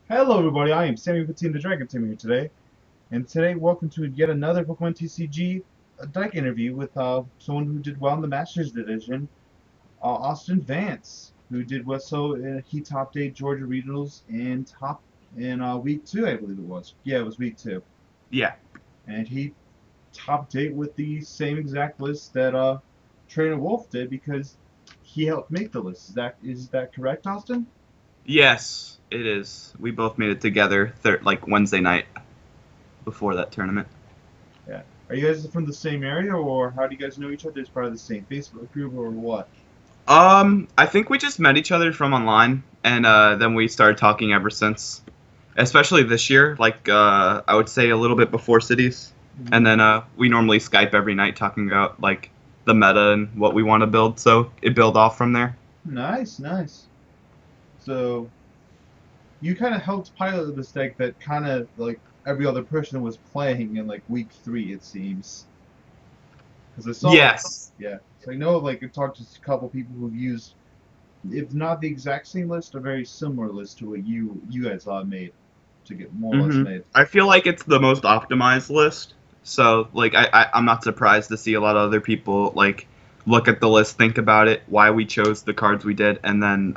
Hello everybody, I am Sammy Patine the Dragon Tamer here today, and today welcome to yet another Pokemon TCG deck interview with someone who did well in the Masters Division, Austen Vance, who did well. He topped 8 Georgia Regionals and top in week 2, I believe it was. Yeah, it was week 2. Yeah. And he topped 8 with the same exact list that Trainer Wolf did because he helped make the list. Is that correct, Austin? Yes, it is. We both made it together like Wednesday night before that tournament. Yeah. Are you guys from the same area, or how do you guys know each other? As part of the same Facebook group, or what? I think we just met each other from online, and then we started talking ever since. Especially this year, like I would say a little bit before cities, Mhm. and then we normally Skype every night talking about like the meta and what we want to build. So it built off from there. Nice, nice. So you kind of helped pilot this deck that kind of like every other person was playing in like week 3, it seems. Because I saw like, Yes. yeah. So I know like I talked to a couple people who've used, if not the exact same list, a very similar list to what you guys made to get more or less made. I feel like it's the most optimized list. So like I'm not surprised to see a lot of other people like look at the list, think about it, why we chose the cards we did, and then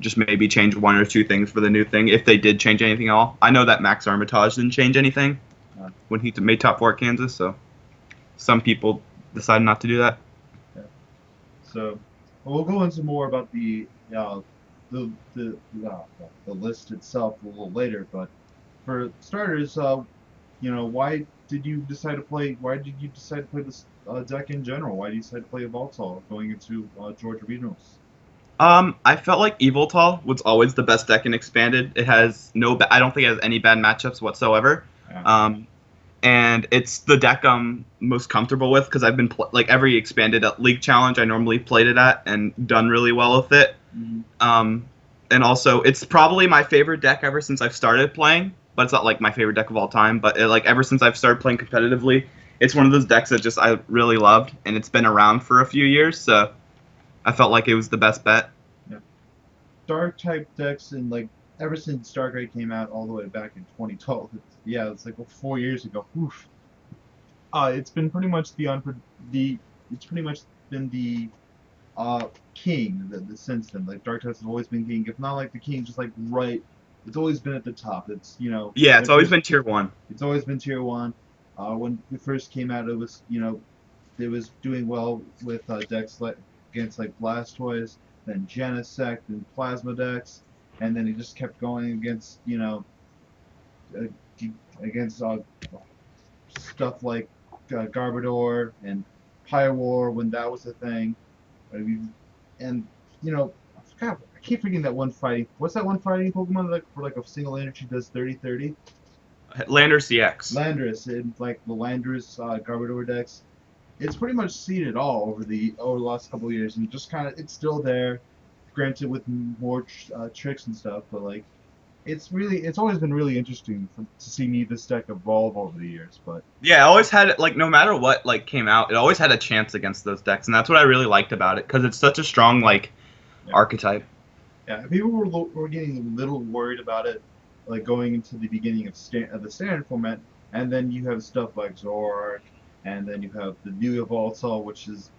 just maybe change one or two things for the new thing if they did change anything at all. I know that Max Armitage didn't change anything Uh, when he made top four at Kansas, so some people decided not to do that. yeah. So we'll go into more about the list itself a little later. But for starters, why did you decide to play? Why did you decide to play this deck in general? Why did you decide to play Yveltal going into Georgia Regionals? I felt like Yveltal was always the best deck in expanded. It has I don't think it has any bad matchups whatsoever. Yeah. Um, and it's the deck I'm most comfortable with because I've been like every expanded league challenge I normally played it at and done really well with it. Mhm. Um, and also it's probably my favorite deck ever since I've started playing, but it's not like my favorite deck of all time. But like ever since I've started playing competitively, it's one of those decks that just I really loved, and it's been around for a few years, so I felt like it was the best bet. Yeah. Dark type decks and like ever since Stargate came out all the way back in 2012. It's like 4 years ago. Oof. It's been pretty much the it's pretty much been the king the since then. Like Dark Tide has always been king. If not like the king, just like right. It's always been at the top. Yeah, When it's it always first been tier one. it's always been tier one. When it first came out, it was doing well with decks like against like Blastoise, then Genesect, and Plasma decks, and then he just kept going against uh, against stuff like Garbodor and Pyroar when that was a thing. I mean, and I keep forgetting that one fighting. What's that one fighting Pokemon that for like a single energy does 30/30? Lander CX. Landorus in like the Landorus Garbodor decks. It's pretty much seen it all over the last couple of years, and just kind of it's still there. Granted, with more tricks and stuff, but like it's always been really interesting to see me this deck evolve over the years. But Yeah, it always had like no matter what like came out, it always had a chance against those decks, and that's what I really liked about it because it's such a strong like yeah, archetype. yeah, people were getting a little worried about it, like going into the beginning of the standard format, and then you have stuff like Zoroark, and then you have the new Yveltal, which is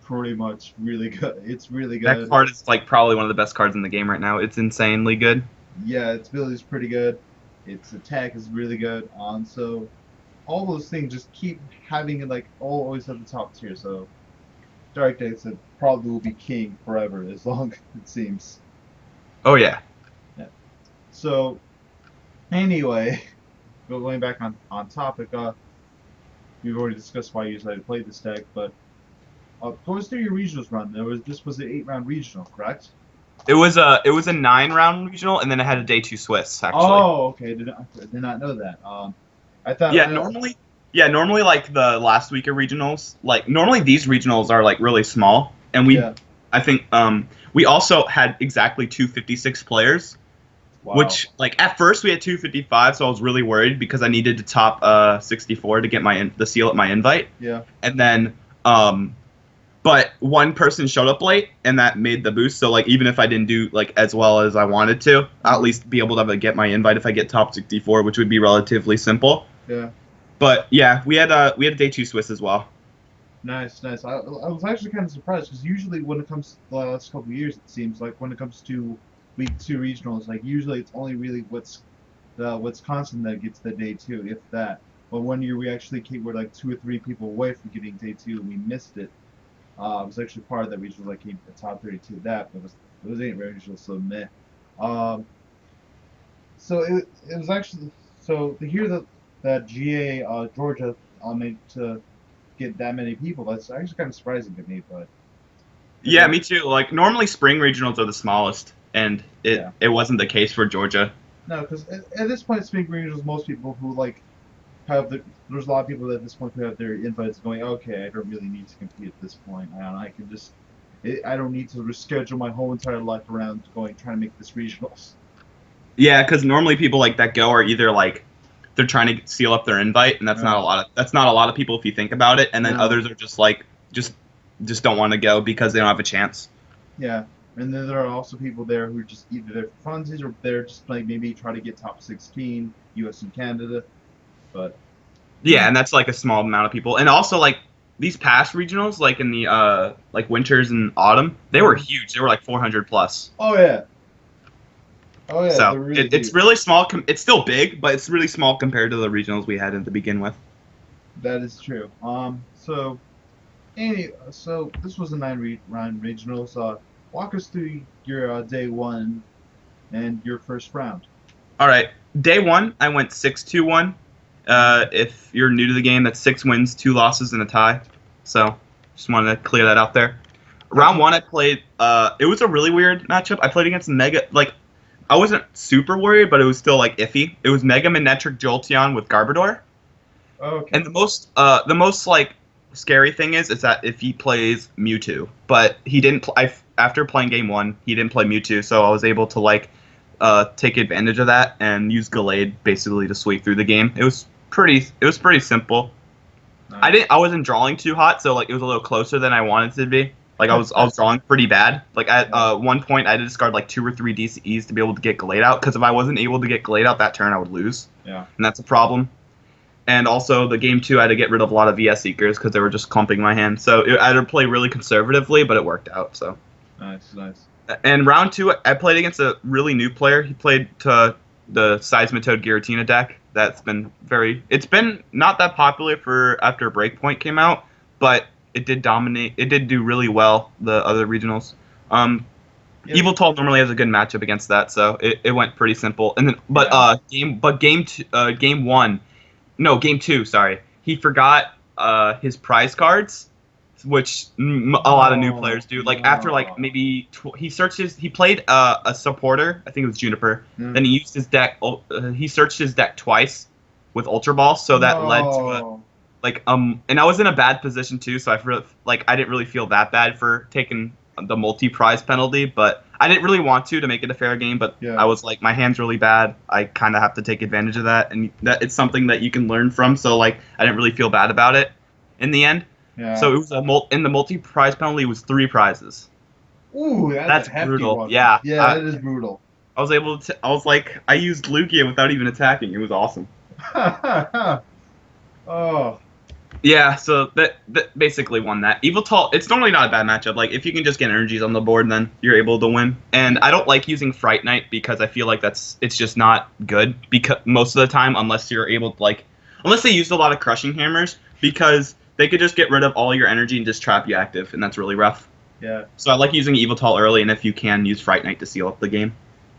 pretty much really good. It's really That good. card is like probably one of the best cards in the game right now. It's insanely good. Yeah, its ability is pretty good. Its attack is really good. So all those things just keep having it like always at the top tier. So Dark Days probably will be king forever as long as it seems. Oh yeah. Yeah. So anyway, going back on topic, we've already discussed why you decided to play this deck, but going through your regionals run, this was an 8 round regional, correct? It was a 9 round regional, and then it had a day two Swiss actually. Oh, okay. Did not know that. I thought Yeah, normally like the last week of regionals, like normally these regionals are like really small, and yeah. I think we also had exactly 256 players, Wow. which like at first we had 255, so I was really worried because I needed to top 64 to get the seal at my invite, Yeah. and then um but one person showed up late, and that made the boost. So like even if I didn't do like as well as I wanted to, I'll at least be able to get my invite if I get top 64, which would be relatively simple. Yeah. But yeah, we had a day 2 Swiss as well. Nice, nice. I was actually kind of surprised because usually when it comes to the last couple of years, it seems like when it comes to week 2 regionals, like usually it's only really Wisconsin that gets the day 2, if that. But one year we actually were like 2 or 3 people away from getting day 2, and we missed it. I was actually part of that regional. I came to top 32 of that, but it was ain't regional, so meh. Um, so it was actually so to hear that GA Georgia made to get that many people. That's actually kind of surprising to me, but yeah, me too. Like normally spring regionals are the smallest, and it Yeah. it wasn't the case for Georgia. No, because at this point, spring regionals, most people who there's a lot of people at this point who have their invites going, okay, I don't really need to compete at this point, and I can just, I don't need to reschedule my whole entire life around trying to make this regionals. Yeah, because normally people like that go are either like they're trying to seal up their invite, and that's not a lot of people if you think about it. And then others are just like just don't want to go because they don't have a chance. Yeah, and then there are also people there who are just either there for funsies or they're just like maybe try to get top 16, U.S. and Canada. But yeah, and that's like a small amount of people. And also like these past regionals, like in the like winters and autumn, they were huge. They were like 400 plus. Oh yeah. Oh yeah. So really it's really small. It's still big, but it's really small compared to the regionals we had to begin with. That is true. So this was a 9 round regionals. Walk us through your day 1 and your first round. All right, day 1, I went 6-2-1. If you're new to the game, that's 6 wins, 2 losses, and a tie. So just wanted to clear that out there. Round 1, I played. It was a really weird matchup. I played against Mega. Like, I wasn't super worried, but it was still like iffy. It was Mega Manectric Jolteon with Garbodor. Okay. And the most like scary thing is that if he plays Mewtwo, but he didn't. After playing game 1, he didn't play Mewtwo, so I was able to like take advantage of that and use Gallade basically to sweep through the game. It was pretty simple. Nice. I wasn't drawing too hot, so like it was a little closer than I wanted to be. Like I was drawing pretty bad. Like at one point I had to discard like 2 or 3 DCEs to be able to get Gallade out, because if I wasn't able to get Gallade out that turn, I would lose. Yeah. And that's a problem. And also the game 2, I had to get rid of a lot of VS Seekers because they were just clumping my hand. So I had to play really conservatively, but it worked out. So. Nice. And round 2, I played against a really new player. He played to the Seismitoad Giratina deck. It's been not that popular for after Breakpoint came out, but it did dominate. It did do really well the other regionals. Yep. Yveltal normally has a good matchup against that, so it went pretty simple. And then game 2, sorry, he forgot his prize cards, which a lot of new players do. Like after like maybe he played a supporter, I think it was Juniper. Then he used his deck. He searched his deck twice with Ultra Ball, so that led to and I was in a bad position too, so I didn't really feel that bad for taking the multi-prize penalty, but I didn't really want to make it a fair game. But I was like, my hand's really bad. I kind of have to take advantage of that, and that it's something that you can learn from. So like, I didn't really feel bad about it in the end. Yeah. So it was in the multi-prize penalty was 3 prizes. Ooh, that's a hefty brutal. One. Yeah. Yeah, that is brutal. I was able to. I was like, I used Lugia without even attacking. It was awesome. Oh. Yeah, so that basically won that. Yveltal, it's normally not a bad matchup. Like, if you can just get energies on the board, then you're able to win. And I don't like using Fright Knight because I feel like it's just not good because most of the time, unless you're able to, unless they use a lot of Crushing Hammers, because they could just get rid of all your energy and just trap you active, and that's really rough. Yeah. So I like using Yveltal early, and if you can, use Fright Knight to seal up the game.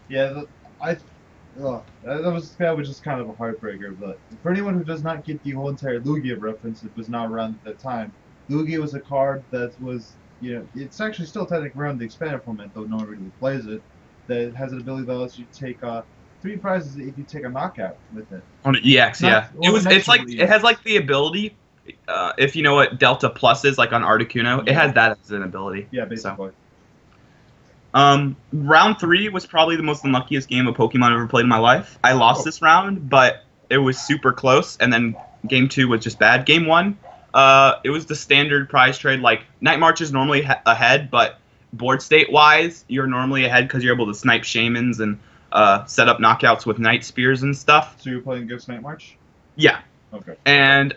Yeah, that was just kind of a heartbreaker. But for anyone who does not get the whole entire Lugia reference, it was not around at that time. Lugia was a card that was, it's actually still technically around the expanded format, though no one really plays it. That has an ability that lets you take 3 prizes if you take a knockout with it. On an EX, yeah. It has like the ability. If you know what Delta Plus is, like on Articuno, it has that as an ability. Yeah, basically. Round 3 was probably the most unluckiest game of Pokemon I've ever played in my life. I lost this round, but it was super close, and then game 2 was just bad. Game 1, it was the standard prize trade. Like Night March is normally ahead, but board state wise, you're normally ahead because you're able to snipe shamans and set up knockouts with night spears and stuff. So you're playing against Night March? Yeah. Okay. And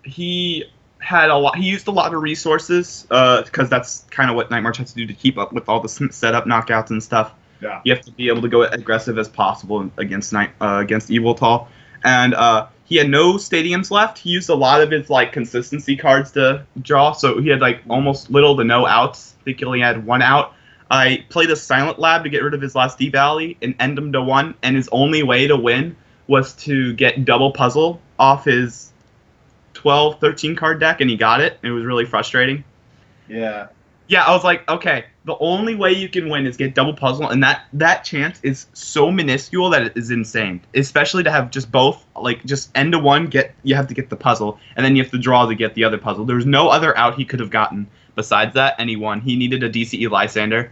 he had a lot. He used a lot of resources because that's kind of what Night March has to do to keep up with all the setup knockouts and stuff. Yeah. You have to be able to go as aggressive as possible against Yveltal. And he had no stadiums left. He used a lot of his like consistency cards to draw, so he had like almost little to no outs. I think he only had one out. I played a Silent Lab to get rid of his last D-Valley and end him to 1, and his only way to win was to get double puzzle off his 12, 13 card deck, and he got it. It was really frustrating. Yeah. Yeah, I was like, okay, the only way you can win is get double puzzle, and that chance is so minuscule that it is insane. Especially to have just both, like just end to 1, you have to get the puzzle, and then you have to draw to get the other puzzle. There was no other out he could have gotten besides that, and he won. He needed a DCE Lysander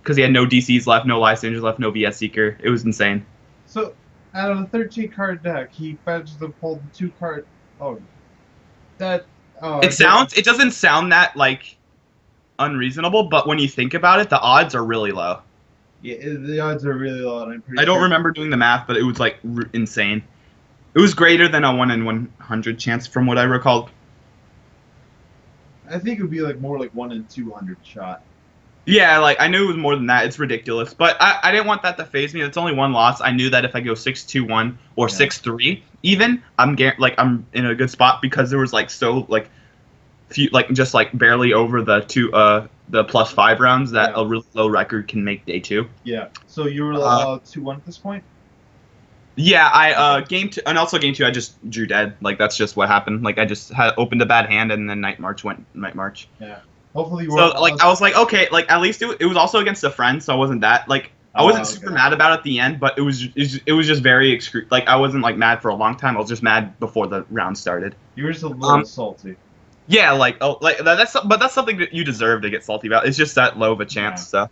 because he had no DCs left, no Lysanders left, no VS Seeker. It was insane. So out of a 13 card deck, he managed to pull the 2 card. Oh, that. Oh, It doesn't sound that like unreasonable, but when you think about it, the odds are really low. Yeah, the odds are really low, and I'm pretty. I don't remember doing the math, but it was like insane. It was greater than a 1 in 100 chance, from what I recalled. I think it would be like more like 1 in 200 shot. Yeah, like I knew it was more than that. It's ridiculous, but I didn't want that to phase me. It's only one loss. I knew that if I go 6-2-1 or 6-3, even I'm in a good spot because there was like so like few like just like barely over the the +5 rounds that a really low record can make day 2. Yeah. So you were 2-1 at this point. Yeah, I game 2 and also game 2 I just drew dead. Like that's just what happened. Like I just had opened a bad hand and then Night March went Night March. Yeah. Hopefully you were. So like I was like okay, like at least it was also against a friend, so I wasn't that like I wasn't super mad about it at the end, but it was just very like I wasn't like mad for a long time. I was just mad before the round started. You were just a little salty. Yeah, like that's something that you deserve to get salty about. It's just that low of a chance. Yeah. So,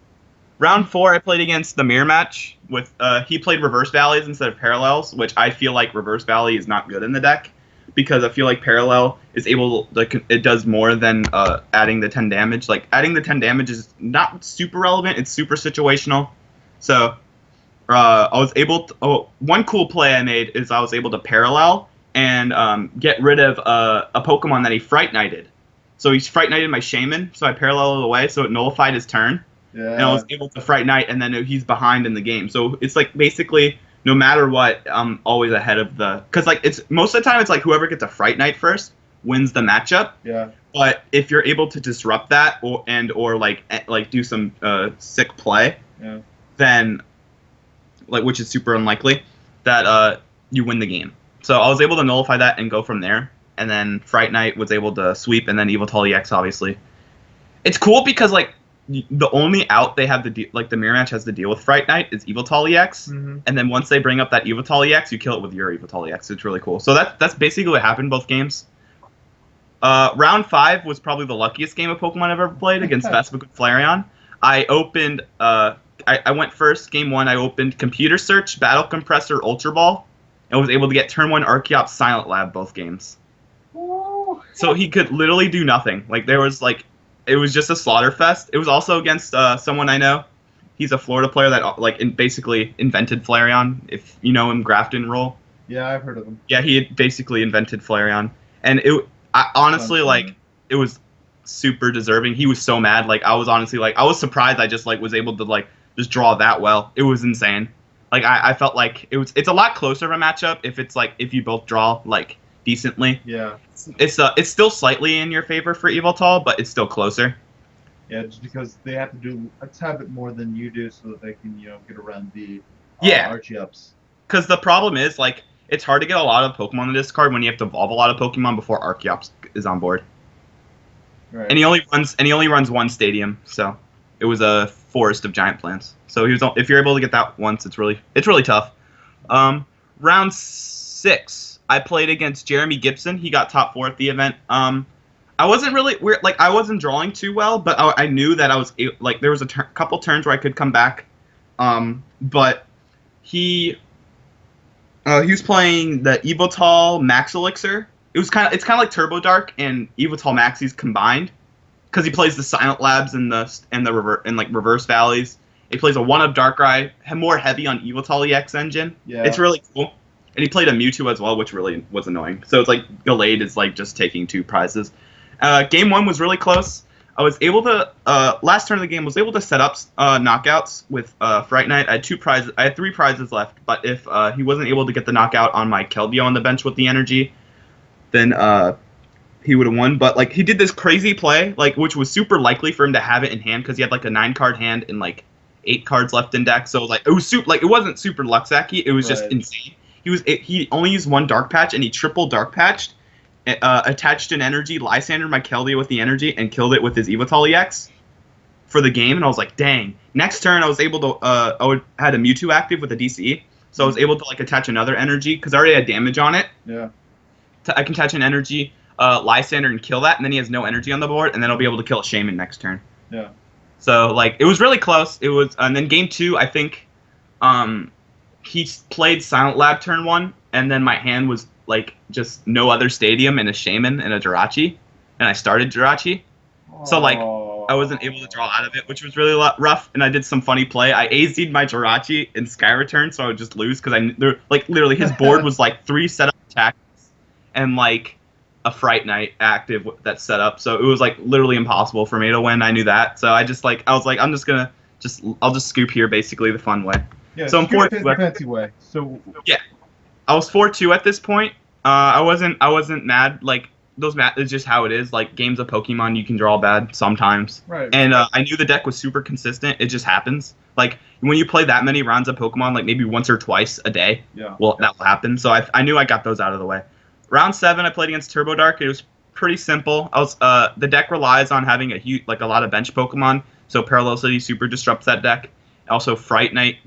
round 4, I played against the mirror match with he played reverse valleys instead of parallels, which I feel like reverse valley is not good in the deck because I feel like parallel is able it does more than adding the 10 damage. Like adding the 10 damage is not super relevant. It's super situational. So I was able to. One cool play I made is I was able to parallel and get rid of a Pokemon that he Fright Knighted. So he Fright Knighted my Shaman, so I paralleled it away, so it nullified his turn. Yeah. And I was able to Fright Knight, and then he's behind in the game. So it's like basically no matter what, I'm always ahead of the. Because like it's most of the time it's like whoever gets a Fright Knight first wins the matchup. Yeah. But if you're able to disrupt that or like do some sick play, then like which is super unlikely, that you win the game. So I was able to nullify that and go from there. And then Fright Knight was able to sweep, and then Yveltal EX, obviously. It's cool because, like, the only out they have to like, the mirror match has to deal with Fright Knight is Yveltal EX. Mm-hmm. And then once they bring up that Yveltal EX, you kill it with your Yveltal EX. It's really cool. So that's basically what happened in both games. Round 5 was probably the luckiest game of Pokemon I've ever played against Vespiquen Flareon. I opened, I went first, game 1, I opened Computer Search, Battle Compressor, Ultra Ball. And was able to get turn 1 Archeops Silent Lab both games. Ooh. So he could literally do nothing. Like there was like, it was just a slaughter fest. It was also against someone I know. He's a Florida player that like basically invented Flareon. If you know him, Grafton Roll. Yeah, I've heard of him. Yeah, he had basically invented Flareon, and I honestly like it was super deserving. He was so mad. Like I was honestly like I was surprised. I just like was able to like just draw that well. It was insane. Like I felt like it's a lot closer of a matchup if it's like if you both draw like decently. Yeah. It's still slightly in your favor for Yveltal, but it's still closer. Yeah, just because they have to do a tad bit more than you do, so that they can get around the Archeops. Because the problem is like it's hard to get a lot of Pokemon in this card when you have to evolve a lot of Pokemon before Archeops is on board. Right. And he only runs one stadium, so it was a forest of giant plants. So if you're able to get that once, it's really tough. Round 6, I played against Jeremy Gibson. He got top 4 at the event. I wasn't really weird, like I wasn't drawing too well, but I knew that I was like there was a couple turns where I could come back. But he was playing the Yveltal Max Elixir. it's kind of like Turbo Dark and Yveltal Maxis combined, because he plays the Silent Labs and the Reverse Valleys. He plays a 1-of Darkrai, more heavy on Yveltal EX engine. Yeah. It's really cool. And he played a Mewtwo as well, which really was annoying. So it's like Gallade is like just taking 2 prizes. Game 1 was really close. I was able to last turn of the game was able to set up knockouts with Fright Knight. I had 2 prizes. I had 3 prizes left, but if he wasn't able to get the knockout on my Keldeo on the bench with the energy, then he would have won. But like he did this crazy play, like which was super likely for him to have it in hand because he had like a 9-card hand and like 8 cards left in deck. So like it was it wasn't super Luxacky. It was just insane. He only used 1 Dark Patch and he triple Dark Patched. Attached an energy, Lysander my Keldeo with the energy, and killed it with his Yveltal EX for the game. And I was like, dang. Next turn, I was able to, had a Mewtwo active with a DCE, so I was able to like attach another energy because I already had damage on it. Yeah. I can attach an energy, Lysander, and kill that, and then he has no energy on the board, and then I'll be able to kill a Shaman next turn. Yeah. So like it was really close. It was, and then game 2, I think, he played Silent Lab turn 1, and then my hand was like just no other stadium and a Shaman and a Jirachi, and I started Jirachi. So like I wasn't able to draw out of it, which was really rough. And I did some funny play. I AZ'd my Jirachi in Sky Return, so I would just lose because like literally his board was like 3 setup attacks and like a Fright Knight active that's set up. So it was like literally impossible for me to win. I knew that, so I was like I'm just gonna I'll just scoop here, basically the fun way. Yeah. So I'm the fancy way. So yeah. I was 4-2 at this point. I wasn't mad. Like it's just how it is. Like games of Pokemon, you can draw bad sometimes. Right. And I knew the deck was super consistent. It just happens. Like when you play that many rounds of Pokemon, like maybe once or twice a day. Yeah. Well, that will happen. So I knew I got those out of the way. Round 7, I played against Turbo Dark. It was pretty simple. The deck relies on having a lot of bench Pokemon. So Parallel City super disrupts that deck. Also, Fright Knight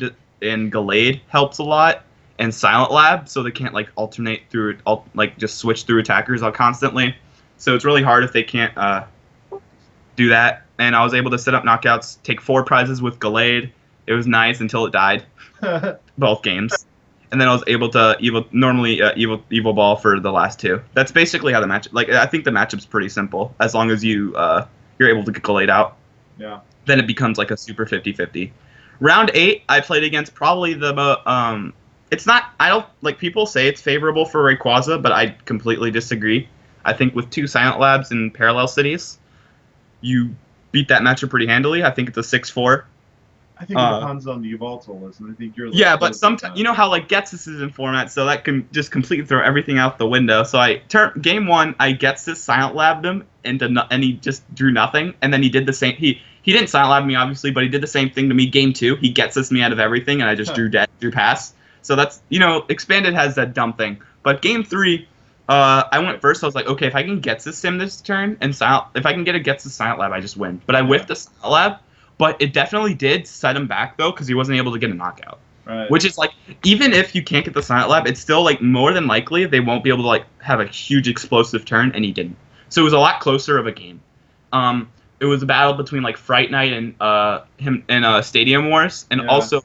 and Gallade helps a lot. And Silent Lab, so they can't like alternate through like just switch through attackers constantly. So it's really hard if they can't do that. And I was able to set up knockouts, take 4 prizes with Gallade. It was nice until it died, both games. And then I was able to Evil Ball for the last 2. That's basically how the match. Like I think the matchup's pretty simple as long as you're able to get Gallade out. Yeah. Then it becomes like a super 50-50. Round 8, I played against probably the it's not. I don't like people say it's favorable for Rayquaza, but I completely disagree. I think with 2 Silent Labs and Parallel Cities, you beat that matchup pretty handily. I think it's a 6-4. I think it depends on the Yveltal list, and I think you're. Yeah, but sometimes you know how like Getsis is in format, so that can just completely throw everything out the window. So game 1, I Getsis Silent Labbed him, and he just drew nothing, and then he did the same. He didn't Silent Lab me obviously, but he did the same thing to me. Game 2, he Getsis me out of everything, and I just drew pass. So that's, Expanded has that dumb thing. But game 3, I went first. I was like, okay, if I can Getsis him this turn, and if I can get a Getsis Silent Lab, I just win. But I whiffed the Silent Lab, but it definitely did set him back, though, because he wasn't able to get a knockout. Right. Which is, like, even if you can't get the Silent Lab, it's still, like, more than likely they won't be able to, like, have a huge explosive turn, and he didn't. So it was a lot closer of a game. It was a battle between, like, Fright Knight and him and Stadium Wars, and also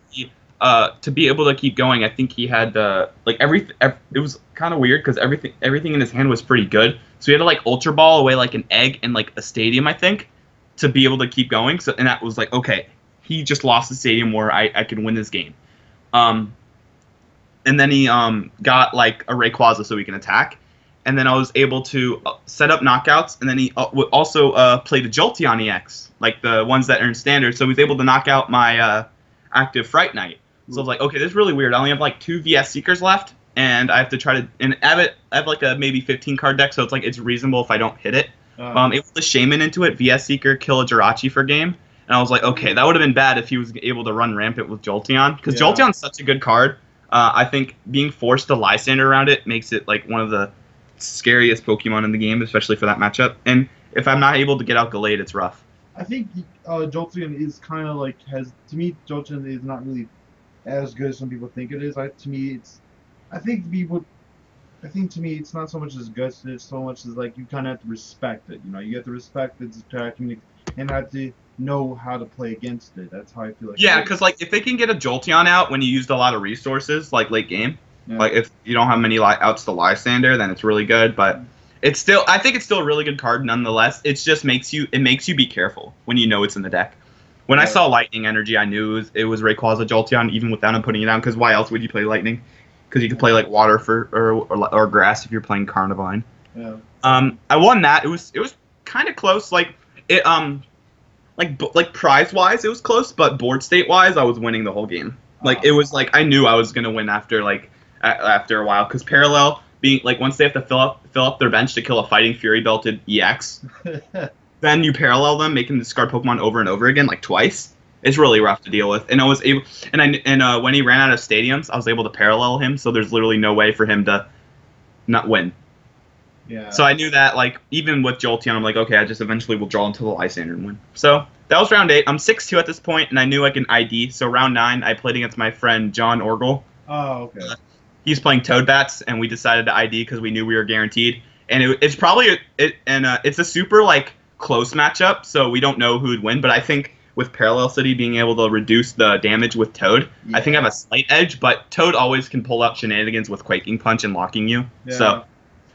to be able to keep going, I think he had it was kind of weird because everything in his hand was pretty good. So he had to like Ultra Ball away like an egg and like a stadium, I think, to be able to keep going. So and that was like, okay, he just lost the stadium where I could win this game. And then he got like a Rayquaza so he can attack. And then I was able to set up knockouts, and then he also played a Jolteon EX, like the ones that earn standard. So he was able to knock out my active Fright Knight. So I was like, okay, this is really weird. I only have like 2 VS Seekers left, and I have to try to. And I have like a maybe 15 card deck, so it's like it's reasonable if I don't hit it. Able to Shaman into it, VS Seeker, kill a Jirachi for game, and I was like, okay, that would have been bad if he was able to run rampant with Jolteon, because Jolteon's such a good card. I think being forced to Lysander around it makes it like one of the scariest Pokemon in the game, especially for that matchup. And if I'm not able to get out Gallade, it's rough. I think Jolteon is kind of like to me Jolteon is not really as good as some people think it is. I think to me it's not so much as good as so much as like you kind of have to respect it. You have to respect its attacking and have to know how to play against it. That's how I feel like. Yeah, because like if they can get a Jolteon out when you used a lot of resources like late game, like if you don't have many outs to Lysander, then it's really good. But I think it's still a really good card nonetheless. It just makes you be careful when you know it's in the deck. When I Right. saw Lightning Energy, I knew it was Rayquaza Jolteon, even without him putting it down. Because why else would you play Lightning? Because you could play like Water or Grass if you're playing Carnivine. Yeah. I won that. It was kind of close. Like it like prize wise, it was close, but board state wise, I was winning the whole game. Like it was like I knew I was gonna win after after a while, because Parallel being like once they have to fill up their bench to kill a Fighting Fury belted EX, then you parallel them, make them discard Pokemon over and over again like twice. It's really rough to deal with, and I was able when he ran out of stadiums, I was able to parallel him, so there's literally no way for him to not win. Yeah. So I knew that, like, even with Jolteon, I'm like, okay, I just eventually will draw into the Lysander and win. So that was round 8. I'm 6-2 at this point, and I knew I can ID. So round 9, I played against my friend John Orgel. Oh, okay. He's playing Toadbats, and we decided to ID because we knew we were guaranteed. And it's probably it's a super like close matchup, so we don't know who would win. But I think with Parallel City being able to reduce the damage with Toad, I think I have a slight edge. But Toad always can pull out shenanigans with Quaking Punch and locking you. Yeah. So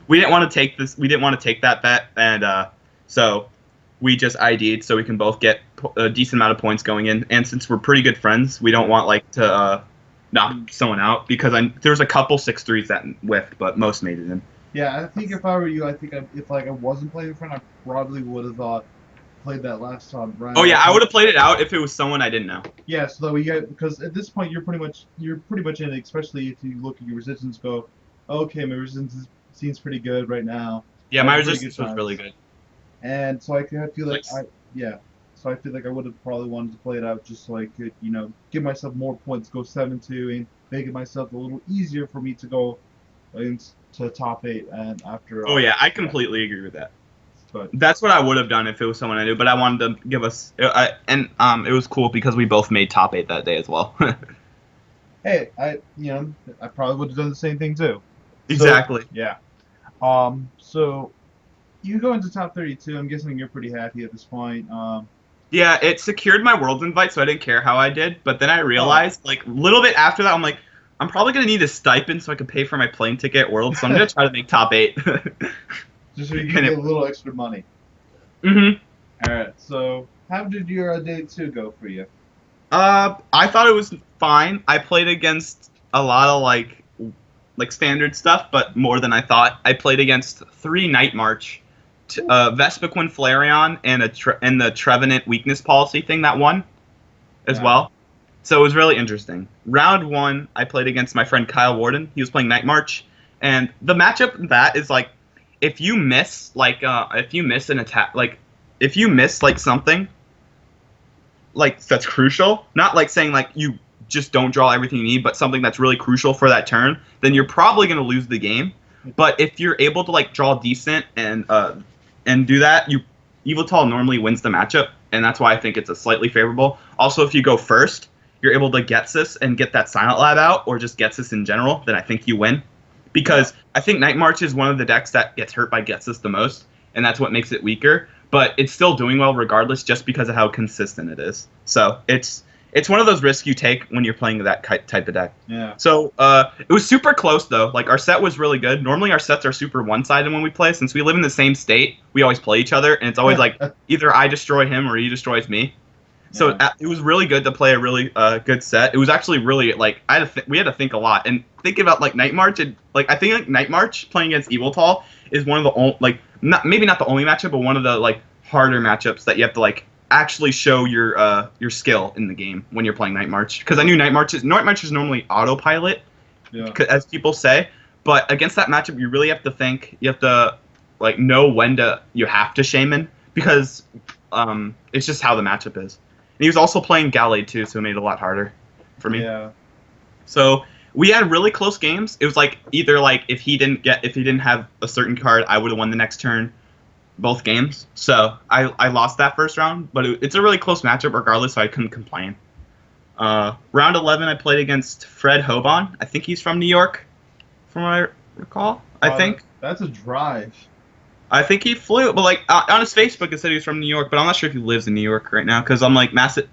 we didn't want to take this. We didn't want to take that bet, and so we just ID'd so we can both get a decent amount of points going in. And since we're pretty good friends, we don't want like to knock someone out, because there was a couple 6-3s that whiffed, but most made it in. Yeah, I think if I were you, I think if I wasn't playing in front, I probably would have played that last time. Right? Oh yeah, I would have played it out if it was someone I didn't know. Yeah, so that we get, because at this point you're pretty much in, especially if you look at your resistance. Go, okay, my resistance seems pretty good right now. Yeah, my resistance was really good. And so I feel like so I feel like I would have probably wanted to play it out just so I could, give myself more points, go 7-2, and make it myself a little easier for me to go into top 8 and after. Oh yeah, I completely agree with that. But that's what I would have done if it was someone I knew. But I wanted to give us, it was cool because we both made top 8 that day as well. Hey, I probably would have done the same thing too. Exactly. So, yeah. So you go into top 32. I'm guessing you're pretty happy at this point. Yeah, it secured my Worlds invite, so I didn't care how I did. But then I realized, like, a little bit after that, I'm like, I'm probably going to need a stipend so I can pay for my plane ticket at Worlds, so I'm going to try to make top 8. Just so you can get a little extra money. Mm-hmm. All right, so how did your day 2 go for you? I thought it was fine. I played against a lot of, like standard stuff, but more than I thought. I played against 3 Night March, Vespiquen Flareon, and the Trevenant weakness policy thing that won as well. So it was really interesting. Round 1, I played against my friend Kyle Warden. He was playing Night March, and the matchup of that is like, if you miss an attack, like if you miss like something like that's crucial, not like saying like you just don't draw everything you need, but something that's really crucial for that turn, then you're probably going to lose the game. But if you're able to like draw decent and do that, Yveltal normally wins the matchup, and that's why I think it's a slightly favorable. Also, if you go first, you're able to Getsis and get that Silent Lab out, or just Getsis in general, then I think you win. Because I think Night March is one of the decks that gets hurt by Getsis the most, and that's what makes it weaker. But it's still doing well regardless, just because of how consistent it is. So it's one of those risks you take when you're playing that type of deck. Yeah. So it was super close, though. Like, our set was really good. Normally, our sets are super one-sided when we play. Since we live in the same state, we always play each other, and it's always like either I destroy him or he destroys me. So it was really good to play a really good set. It was actually really, like, we had to think a lot. And thinking about, like, Night March, I think like, Night March playing against Yveltal is one of the only, like, maybe not the only matchup, but one of the, like, harder matchups that you have to, like, actually show your skill in the game when you're playing Night March. Because I knew Night March is normally autopilot, as people say. But against that matchup, you really have to think. You have to, like, know when you have to Shaman, because it's just how the matchup is. And he was also playing Gallade too, so it made it a lot harder for me. Yeah. So we had really close games. It was like either like if he didn't have a certain card, I would have won the next turn, both games. So I lost that first round, but it's a really close matchup regardless, so I couldn't complain. Round 11, I played against Fred Hoban. I think he's from New York, from what I recall. I think that's a drive. I think he flew, but like on his Facebook it said he was from New York, but I'm not sure if he lives in New York right now, because I'm like because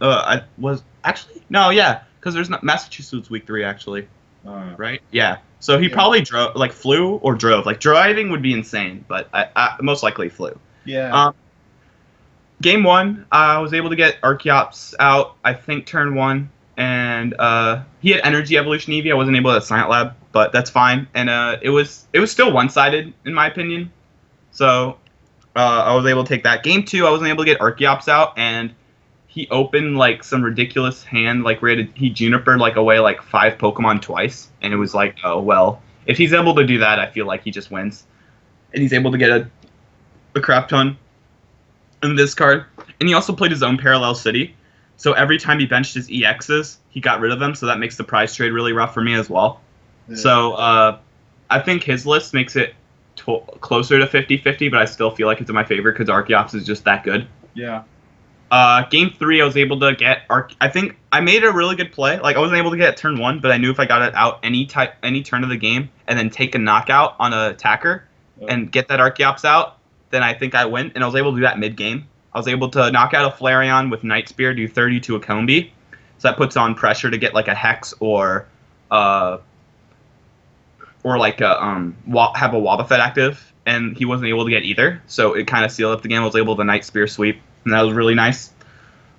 there's not Massachusetts week 3 actually. right? Yeah. So he Yeah. probably flew or drove. Like driving would be insane, but I most likely flew. Yeah. Um, Game one, I was able to get Archeops out. I think turn one, and he had Energy Evolution Eevee. I wasn't able to Science Lab, but that's fine. And it was still one sided in my opinion. So I was able to take that. Game two, I wasn't able to get Archeops out, and he opened like some ridiculous hand, like where he Junipered like away like 5 Pokemon twice, and it was like, oh well, if he's able to do that, I feel like he just wins, and he's able to get a crap ton in this card. And he also played his own Parallel City, so every time he benched his EXs, he got rid of them, so that makes the prize trade really rough for me as well. Yeah. So I think his list makes it closer to 50-50, but I still feel like it's in my favor because Archeops is just that good. Yeah. Game three, I was able to get I think I made a really good play. Like I wasn't able to get it turn one, but I knew if I got it out any turn of the game and then take a knockout on an attacker and get that Archeops out, then I think I win. And I was able to do that mid game. I was able to knock out a Flareon with Night Spear, do 30 to a Combi, so that puts on pressure to get like a Hex or like a have a Wobbuffet active, and he wasn't able to get either. So it kind of sealed up the game. I was able to Night Spear sweep, and that was really nice.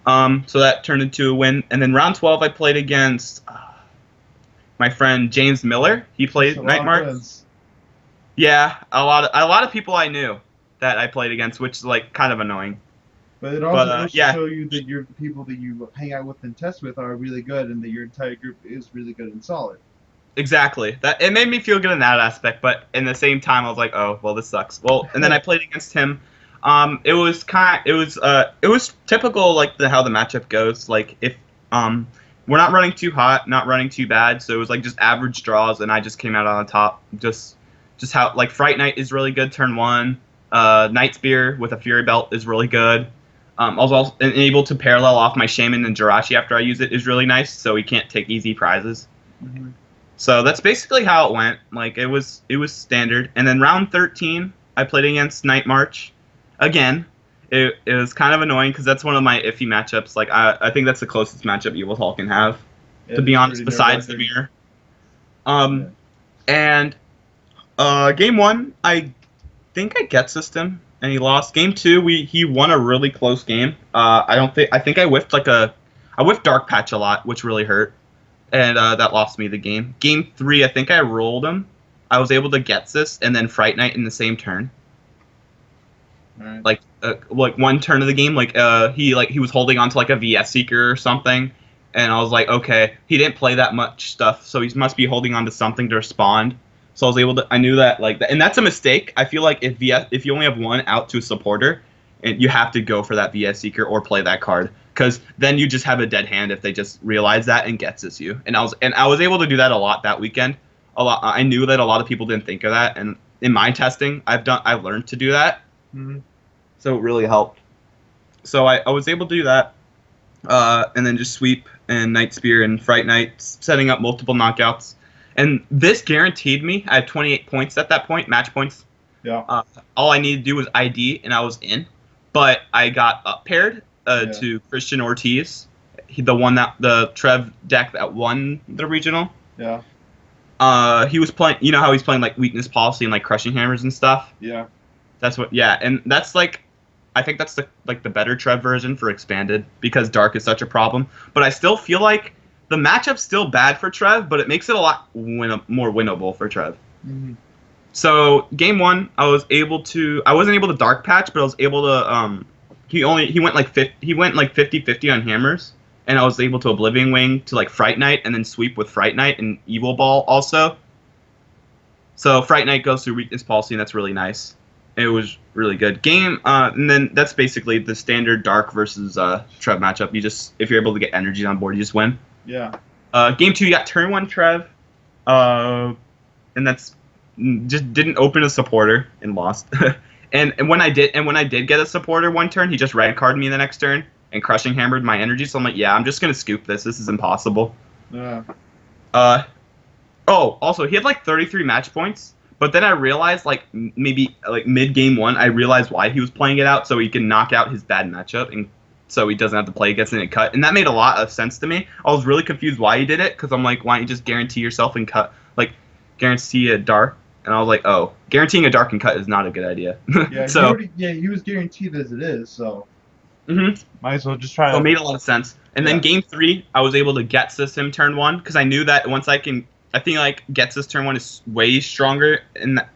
So that turned into a win. And then round 12, I played against my friend James Miller. He played Night March. Yeah, a lot of people I knew that I played against, which is like kind of annoying. But it also goes to show you that the people that you hang out with and test with are really good, and that your entire group is really good and solid. Exactly. That it made me feel good in that aspect, but in the same time, I was like, oh, well, this sucks. Well, and then I played against him. It was typical like how the matchup goes. Like if we're not running too hot, not running too bad, so it was like just average draws, and I just came out on the top. Just how like Fright Knight is really good turn one. Night Spear with a Fury Belt is really good. I was also able to parallel off my Shaman and Jirachi after I use it is really nice, so he can't take easy prizes. Mm-hmm. So that's basically how it went. Like it was standard. And then round 13, I played against Night March. Again, it was kind of annoying because that's one of my iffy matchups. Like I think that's the closest matchup Yveltal can have, to be honest, besides the mirror. And game one, I think I get system and he lost. Game two, he won a really close game. I think I whiffed I whiffed Dark Patch a lot, which really hurt. And that lost me the game. Game three, I think I rolled him. I was able to get this and then Fright Knight in the same turn. Right. Like one turn of the game, he was holding on to like a VS Seeker or something, and I was like, okay, he didn't play that much stuff, so he must be holding on to something to respond. So I was able to. I knew that and that's a mistake. I feel like if you only have one out to a supporter, and you have to go for that VS Seeker or play that card, because then you just have a dead hand if they just realize that and gets you. And I was able to do that a lot that weekend. A lot. I knew that a lot of people didn't think of that, and in my testing, I've learned to do that. Mm-hmm. So it really helped. So I was able to do that, and then just sweep and Night Spear and Fright Knight, setting up multiple knockouts. And this guaranteed me. I had 28 points at that point, match points. Yeah. All I needed to do was ID, and I was in. But I got up paired to Christian Ortiz, the Trev deck that won the regional. Yeah. He was playing. You know how he's playing like Weakness Policy and like Crushing Hammers and stuff. Yeah. That's what. Yeah, and that's like. I think that's the better Trev version for Expanded because Dark is such a problem. But I still feel like the matchup's still bad for Trev, but it makes it a lot more winnable for Trev. Mm-hmm. So game one, I wasn't able to Dark Patch, but I was able to. He went like 50-50 on hammers, and I was able to Oblivion Wing to like Fright Knight and then sweep with Fright Knight and Evil Ball also. So Fright Knight goes through Weakness Policy, and that's really nice. It was really good game, and then that's basically the standard Dark versus Trev matchup. If you're able to get energies on board, you just win. Yeah. Game two, you got turn one Trev, and that's just didn't open a supporter and lost. and when I did get a supporter one turn, he just red carded me the next turn and Crushing Hammered my energy. So I'm like, yeah, I'm just gonna scoop this. This is impossible. Yeah. Also, he had like 33 match points. But then I realized, maybe mid game one, I realized why he was playing it out, so he can knock out his bad matchup and so he doesn't have to play against it and cut. And that made a lot of sense to me. I was really confused why he did it, because I'm like, why don't you just guarantee yourself and cut, like, guarantee a dark? And I was like, oh, guaranteeing a dark and cut is not a good idea. Yeah, So he was guaranteed as it is, so might as well just try. So it made a lot of sense. And then game 3, I was able to Getsus him turn 1, because I knew that once I think like Getsus turn 1 is way stronger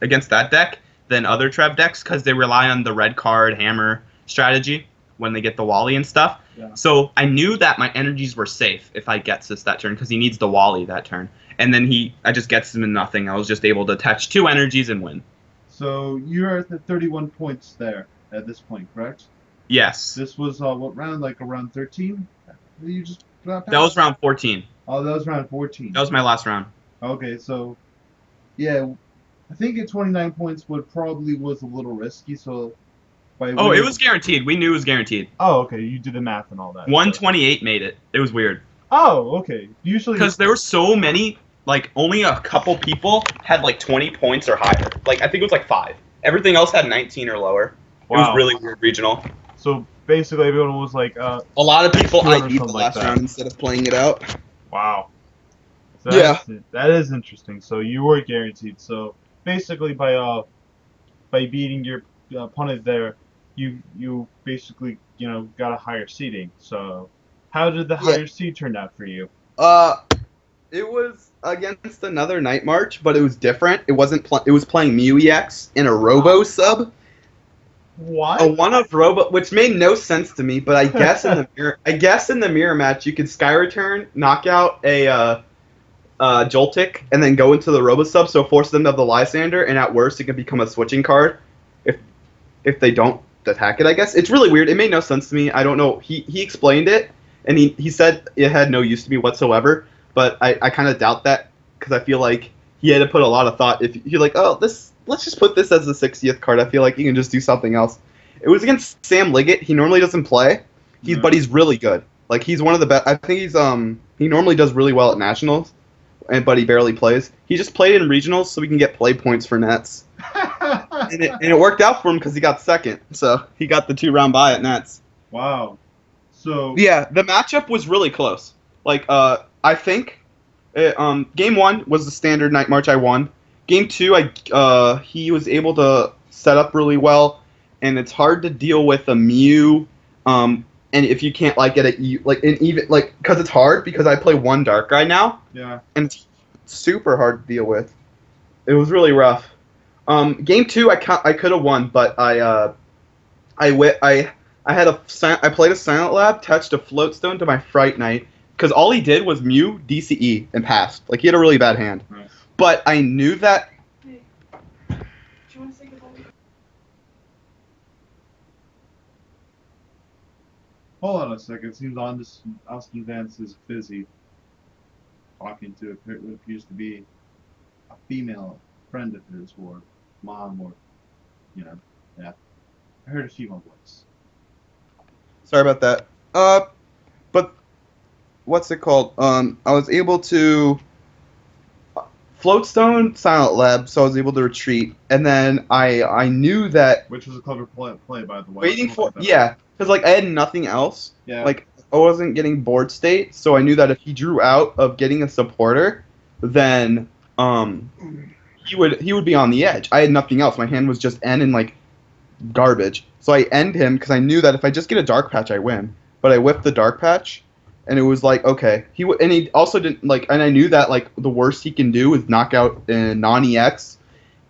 against that deck than other Trev decks, because they rely on the red card hammer strategy when they get the Wally and stuff. Yeah. So I knew that my energies were safe if I Getsus that turn, because he needs the Wally that turn. And then I just gets him in nothing. I was just able to attach 2 energies and win. So you're at the 31 points there at this point, correct? Yes. This was what round? Like around 13? You just That was round 14. Oh, that was round 14. That was my last round. Okay, so yeah, I think at 29 points probably was a little risky. So it was guaranteed. We knew it was guaranteed. Oh, okay. You did the math and all that. 128 made it. It was weird. Oh, okay. Usually because there were so many, like only a couple people had like 20 points or higher. Like I think it was like 5. Everything else had 19 or lower. Wow. It was really weird regional. So basically, everyone was like, a lot of people or ID'd the something last like that. round instead of playing it out. wow. So that is interesting. So you were guaranteed. So basically, by beating your opponent there, you basically got a higher seeding. So how did the higher seed turn out for you? It was against another Night March, but it was different. It wasn't. It was playing Mew EX in a Robo sub. What? A one of Robo, which made no sense to me. But I guess in the mirror match, you could Sky Return, knock out a Joltik, and then go into the Robo sub, so force them to have the Lysander, and at worst, it could become a switching card if they don't attack it. I guess it's really weird. It made no sense to me. I don't know. He explained it, and he said it had no use to me whatsoever. But I kind of doubt that, because I feel like he had to put a lot of thought. If you're like, oh, let's just put this as the 60th card, I feel like you can just do something else. It was against Sam Liggett. He normally doesn't play, but he's really good. Like he's one of the best. I think he normally does really well at nationals, but he barely plays. He just played in regionals so we can get play points for Nets, and it worked out for him because he got second. So he got the 2-round bye at Nets. Wow. So yeah, the matchup was really close. Like I think game 1 was the standard Night March I won. Game 2, he was able to set up really well, and it's hard to deal with a Mew, and if you can't get it, because it's hard because I play 1 Darkrai now. Yeah. And it's super hard to deal with. It was really rough. Game 2, I could have won, but I played a Silent Lab, touched a Floatstone to my Fright Knight. Because all he did was Mew, DCE, and passed. Like, he had a really bad hand. Nice. But I knew that... Hey, do you want to say goodbye? Hold on a second. It seems Austen Vance is busy talking to what appears to be a female friend of his, or mom, or, yeah. I heard a female voice. Sorry about that. But what's it called? I was able to Floatstone, Silent Lab, so I was able to retreat, and then I knew that Which was a clever play, by the way. waiting for because I had nothing else. Yeah. Like I wasn't getting board state, so I knew that if he drew out of getting a supporter, then he would be on the edge. I had nothing else. My hand was just N and garbage. So I end him because I knew that if I just get a Dark Patch, I win. But I whipped the Dark Patch, and it was okay. And he also didn't and I knew that the worst he can do is knock out a non-EX,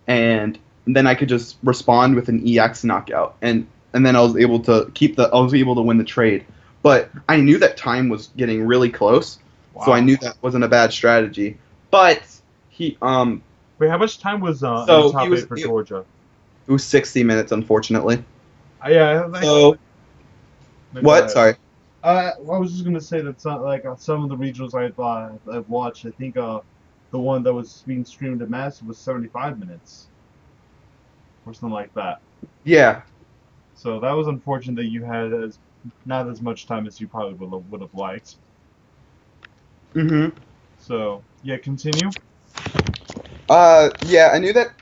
and then I could just respond with an EX knockout, and then I was able to win the trade. But I knew that time was getting really close, so I knew that wasn't a bad strategy. But he Wait, how much time was so in top he was- 8 for Georgia? it was 60 minutes, unfortunately. Yeah. So what? Sorry. I was just gonna say that some of the regionals I've watched, I think the one that was being streamed at Massive was 75 minutes, or something like that. Yeah. So that was unfortunate that you had not as much time as you probably would have liked. Mhm. So yeah, continue. Yeah, I knew that.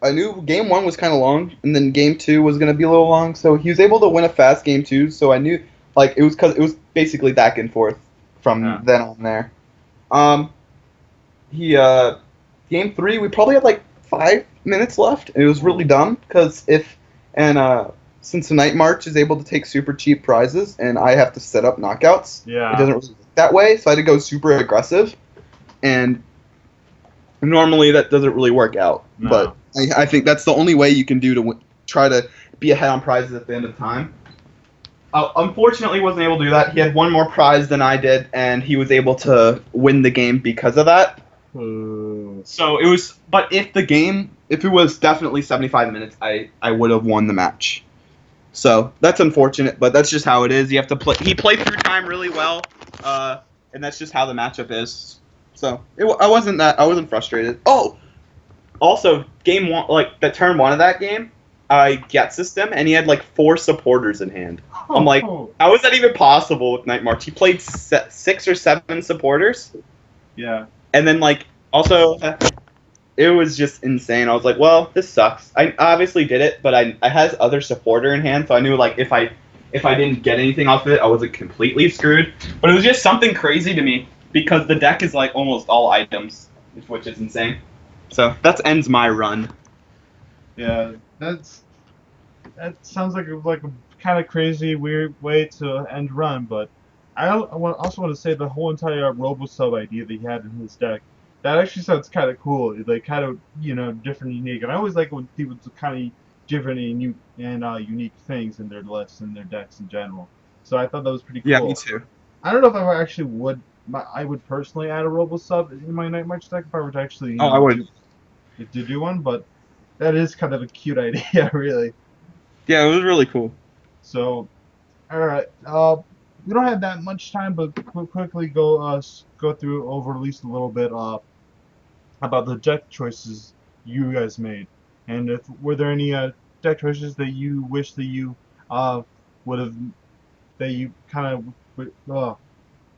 I knew game 1 was kind of long, and then game 2 was gonna be a little long. So he was able to win a fast game 2. So I knew Like it was basically back and forth from Yeah. then on there. He game 3 we probably had like 5 minutes left, and it was really dumb because since the Night March is able to take super cheap prizes and I have to set up knockouts, Yeah. it doesn't really work that way, so I had to go super aggressive, and normally that doesn't really work out. No. But I think that's the only way you can do to try to be ahead on prizes at the end of time. Unfortunately, he wasn't able to do that. He had one more prize than I did, and he was able to win the game because of that. Ooh. So it was, but if it was definitely 75 minutes, I would have won the match. So that's unfortunate, but that's just how it is. You have to play. He played through time really well, and that's just how the matchup is. So I wasn't frustrated. Oh, also game 1, like the turn 1 of that game, I get system, and he had like 4 supporters in hand. I'm like, how is that even possible with Night March? He played 6 or 7 supporters. Yeah. And then, like, also, it was just insane. I was like, well, this sucks. I obviously did it, but I had other supporter in hand, so I knew, like, if I didn't get anything off it, I wasn't completely screwed. But it was just something crazy to me, because the deck is, like, almost all items, which is insane. So, that ends my run. Yeah, that sounds like a kind of crazy, weird way to end run, but I also want to say the whole entire Robo-Sub idea that he had in his deck, that actually sounds kind of cool. It's like kind of, different and unique. And I always like when people do kind of different and unique things in their lists and their decks in general. So I thought that was pretty cool. Yeah, me too. I don't know if I actually I would personally add a Robo-Sub in my Night March deck if I were to actually, I would. to do one, but that is kind of a cute idea, really. Yeah, it was really cool. So, all right. We don't have that much time, but quickly go through over at least a little bit about the deck choices you guys made, and were there any deck choices that you wish that you would have that you kind of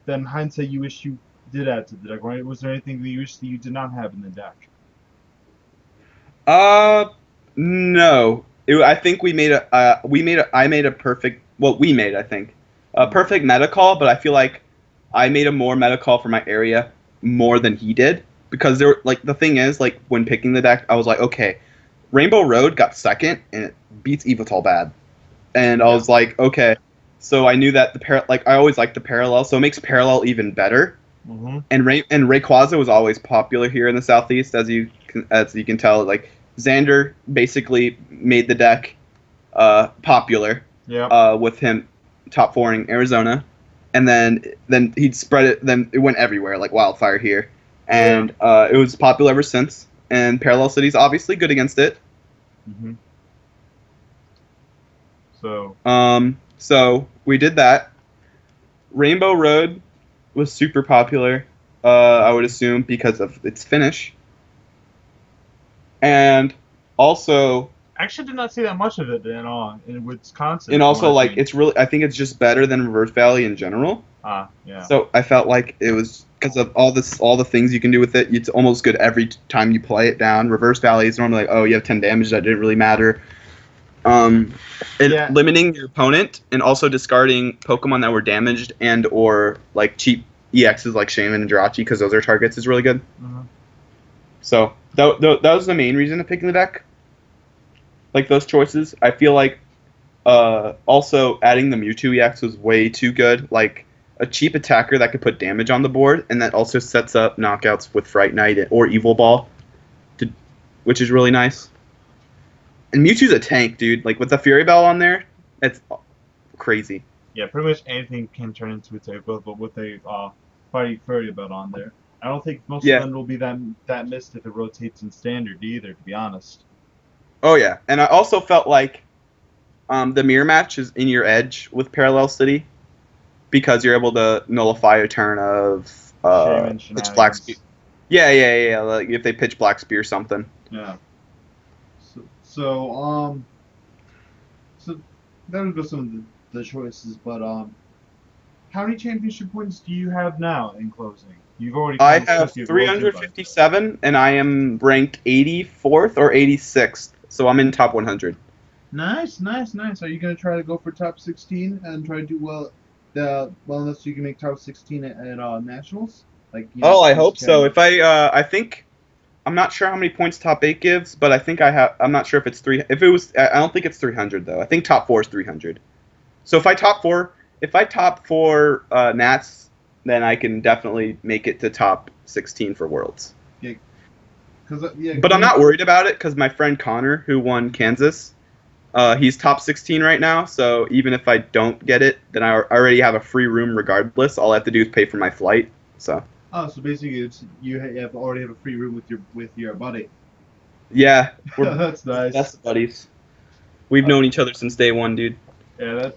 that in hindsight you wish you did add to the deck, right? Was there anything that you wish that you did not have in the deck? No. I think we made I made a perfect, well, we made, I think, a perfect meta call, but I feel like I made a more meta call for my area more than he did, because the thing is, like, when picking the deck, I was like, okay, Rainbow Road got second, and it beats Yveltal bad. And I was like, okay, so I knew that I always liked the parallel, so it makes parallel even better. Mm-hmm. And Rayquaza was always popular here in the Southeast, as you can tell. Like, Xander basically made the deck popular. Yeah. With him top 4ing Arizona, and then he'd spread it. Then it went everywhere like wildfire here, and it was popular ever since. And Parallel City's obviously good against it. Mm-hmm. So we did that. Rainbow Road was super popular, I would assume, because of its finish. And also, actually did not see that much of it in Wisconsin. And also, like, it's really, I think it's just better than Reverse Valley in general. Yeah. So I felt like it was, because of all the things you can do with it, it's almost good every time you play it down. Reverse Valley is normally like, oh, you have 10 damage, that didn't really matter. Limiting your opponent and also discarding Pokemon that were damaged and or like cheap EXs like Shaman and Jirachi, because those are targets, is really good. Mm-hmm. So that was the main reason of picking the deck. Like, those choices, I feel like also adding the Mewtwo EX was way too good. Like, a cheap attacker that could put damage on the board, and that also sets up knockouts with Fright Knight or Evil Ball, which is really nice. And Mewtwo's a tank, dude. Like, with the Fury Bell on there, it's crazy. Yeah, pretty much anything can turn into a tank, but with a Fury Bell on there. I don't think most of them will be that missed if it rotates in Standard either, to be honest. Oh, yeah. And I also felt like the mirror match is in your edge with Parallel City, because you're able to nullify a turn of pitch Black Spear. Yeah. Like, if they pitch Black Spear or something. Yeah. So that would go some of the choices, but how many championship points do you have now in closing? You've already. I have 357, and I am ranked 84th or 86th, so I'm in top 100. Nice. Are you gonna try to go for top 16 and try to do well unless you can make top 16 at nationals, like Oh, I hope so. TCG. If I think I'm not sure how many points top 8 gives, but I think I have. I'm not sure if it's three. If it was, I don't think it's 300 though. I think top 4 is 300. So if I top four Nats, then I can definitely make it to top 16 for Worlds. Yeah, yeah, But I'm not worried about it because my friend Connor, who won Kansas, he's top 16 right now. So even if I don't get it, then I already have a free room regardless. All I have to do is pay for my flight. So Oh, so basically, already have a free room with your buddy. yeah, we're That's nice. best buddies. We've known each other since day one, dude. Yeah,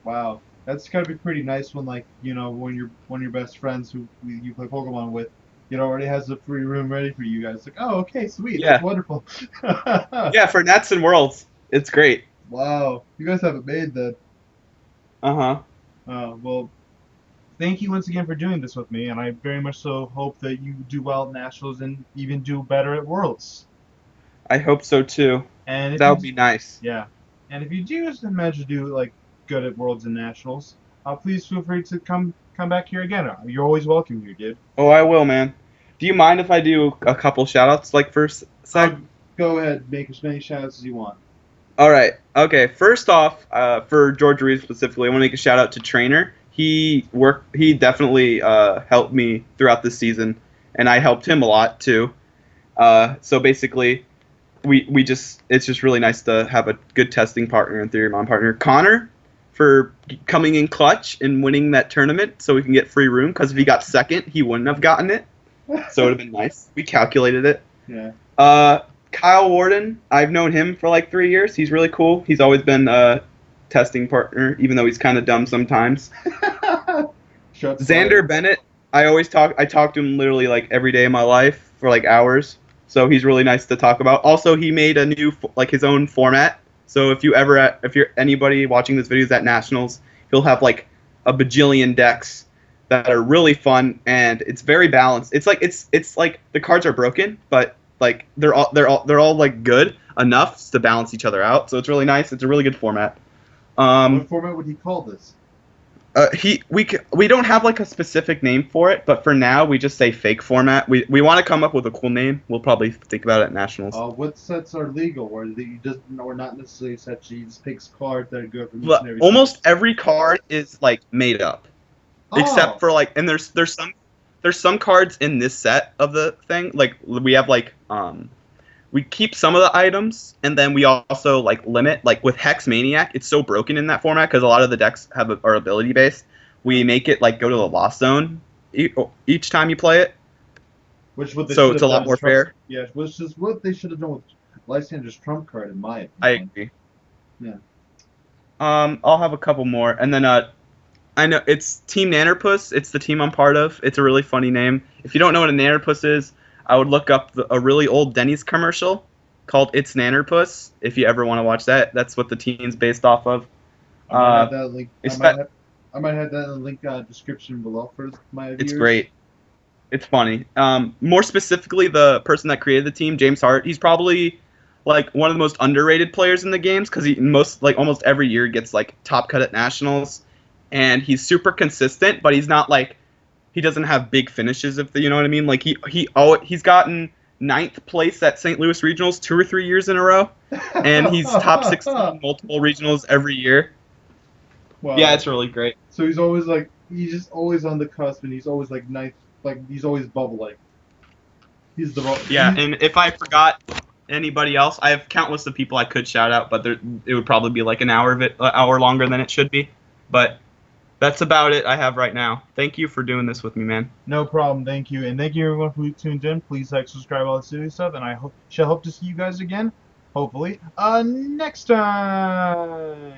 wow. That's gotta be pretty nice when when you're one of your best friends who you play Pokemon with, already has a free room ready for you guys. Like, oh, okay, sweet, Yeah. that's wonderful. Yeah, for Nats and Worlds, it's great. Wow, you guys have it made then. Uh-huh. Well, thank you once again for doing this with me, and I very much so hope that you do well at Nationals and even do better at Worlds. I hope so too. And if That you would be nice. Yeah, and if you do manage to do good at Worlds and Nationals, please feel free to come back here again. You're always welcome here, dude. Oh, I will, man. Do you mind if I do a couple shoutouts like first sec? Go ahead, make as many shoutouts as you want. All right. Okay. First off, for George Reed specifically, I want to make a shout out to Trainer. He definitely helped me throughout this season, and I helped him a lot too. So basically, it's just really nice to have a good testing partner and theory mom partner. Connor for coming in clutch and winning that tournament, so we can get free room. Because if he got second, he wouldn't have gotten it. So it would have been nice. We calculated it. Yeah. Kyle Warden, I've known him for like 3 years. He's really cool. He's always been a testing partner, even though he's kind of dumb sometimes. Xander Bennett, I talk to him literally like every day of my life for like hours. So he's really nice to talk about. Also, he made a new his own format. So if you're anybody watching this video is at Nationals, he'll have like a bajillion decks that are really fun and it's very balanced. It's like the cards are broken, but like they're all like good enough to balance each other out. So it's really nice. It's a really good format. What format would he call this? We don't have like a specific name for it, but for now we just say fake format. We want to come up with a cool name. We'll probably think about it at Nationals. What sets are legal? Or not necessarily sets. He just picks cards that are good for But almost every card is like made up, except for like, and there's some cards in this set of the thing. Like we have we keep some of the items, and then we also like limit. Like with Hex Maniac, it's so broken in that format because a lot of the decks are ability based. We make it like go to the lost zone each time you play it. So it's a lot more fair. Yeah, which is what they should have done with Lysander's trump card, in my opinion. I agree. Yeah. I'll have a couple more, and then I know it's Team Nannerpuss. It's the team I'm part of. It's a really funny name. If you don't know what a Nannerpuss is, I would look up a really old Denny's commercial called "It's Nannerpuss." If you ever want to watch that, that's what the team's based off of. I might have that link. I might have that in the link description below for my viewers. It's great. It's funny. More specifically, the person that created the team, James Hart, he's probably like one of the most underrated players in the games because he almost every year gets like top cut at Nationals, and he's super consistent, but he's not like he doesn't have big finishes if you know what I mean. Like he's gotten 9th place at St. Louis Regionals 2 or 3 years in a row, and he's top 16 multiple regionals every year. Wow. Yeah, it's really great. So he's just always on the cusp, and he's always like 9th, like he's always bubbling. He's the yeah. And if I forgot anybody else, I have countless of people I could shout out, but it would probably be like an hour longer than it should be. But that's about it I have right now. Thank you for doing this with me, man. No problem. Thank you. And thank you everyone who tuned in. Please like, subscribe, all that silly stuff. And I hope to see you guys again, hopefully, next time.